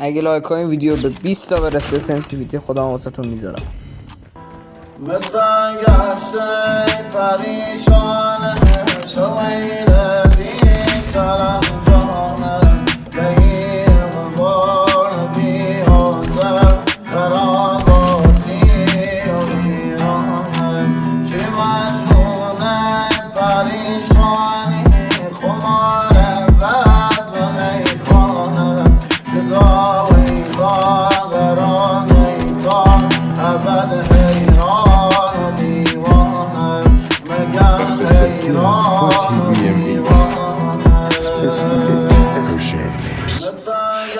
اگه لایک های این ویدیو به 20 تا برسه سنسیتیویتی خودم واسهتون میذارم. مثل گشته پریشانه شویده بیکرم جانه بگیم بار بیازر خراباتی و بیرانه چی مجنونه پریشانی خماره بد و میخانه جدایی با قرار نیزان ابد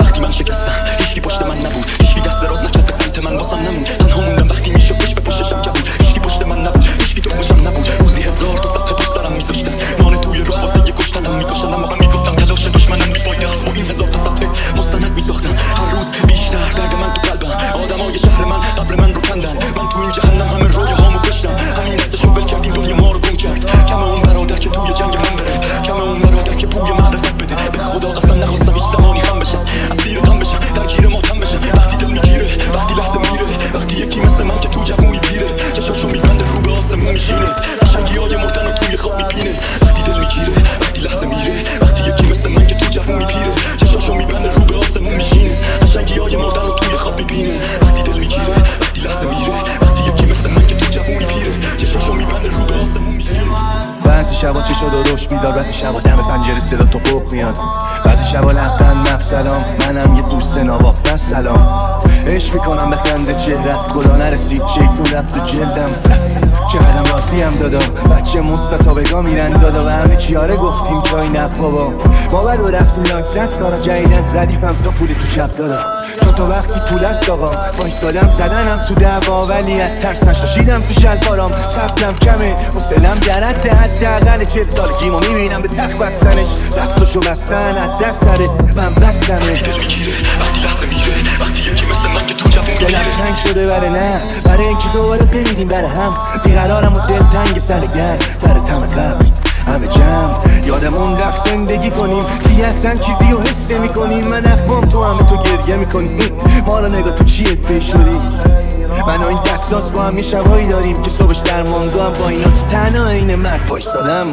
وقتی من شکستم هیچکی پشت من نبود، هیچکی دست دراز نکرد به سمت من واسم نموند. تنها موندم وقتی میشد پشت به پشتشم جبود، هیچکی پشت من نبود، هیچکی تخمشم نبود. روزی 1000 تا صفحه پشت سرم میذاشتن، نان توی راه واسه یه کشتنم میکشتن، اما من میگفتم تلاش دشمنم بیفایده است. با این 1000 تا صفحه مستند میساختن، هر روز بیشتر درد من تو قلبم. آدمای شهر من قبل من رو کندن، من تو این جهنم همه رویاهامو کشتم. همین دستشو ول کردیم دنیا ما رو گم کرد. کم اون برادر که توی جنگ من بره، کم اون برادر که بوی معرفت بده. به خدا قسم نخواستم هیچ زمانی خم بشم، اسیرتم بشم، درگیر ماتم بشم. وقتی دل میگیره، وقتی لحظه میره، وقتی یکی مثل من که تو جوونی پیره چشاشو میبنده رو به آسمون میشینه، قشنگی‌های مردن رو توی خواب میبینه. وقتی دل میگیره، وقتی لحظه میره، وقتی یکی مثل من که تو جوونی پیره چشاشو میبنده رو به آسمون میشینه، قشنگی‌های مردن رو توی خواب میبینه. وقتی دل میگیره، وقتی لحظه میره، وقتی یکی مثل من که تو جوونی پیره چشاشو میبنده رو به آسمون میشینه. بعضی شبا چشا درشت میدار، بعضی شبا دم پنجره صدا تو پخ میاد، بعضی شبا لبخند مفسلام، منم یه دوست نواختن سلام. عشق میکنم بخنده چهرت، خدا نرسید شیطون رفت جلدم. چقدرم راضیم دادا، بچه مثبتا بگا میرن دادا، و همه چیاره گفتیم جایی نه بابا. ما برو رفتیم لانست کارا جدیدن، ردیفم تا پول تو چپ دادا، چون تا وقتی پول است آقا وایسادم زدنم تو دعوا، ولی از ترس نشاشیدم تو شلوارام. صبرم کمه حوصله‌ام درده، حداقل 40 سالگیمو میبینم به تخت بستنش، دستشو بستن از دست سره من بستمه. وقتی دل میگیره، وقتی لحظه میره، وقتی یکی مثل من که تو جوون میگیره. دلم تنگ شده بره نه، برای اینکه دوباره بمیریم بره هم. بیقرارم و دل تنگ سرگرد بره تم قبل همه جمع. یادمون رفت زندگی کنیم دیگه، اصلا چیزی رو حس نمی‌کنیم. من اخمام تو همه تو گریه میکنیم، ما رو نگاه تو چیه فکر شدیم. من و این دستاس با هم یه شبایی داریم که صبحش درمانگاه هم با اینا تنها این مرد وایسادم.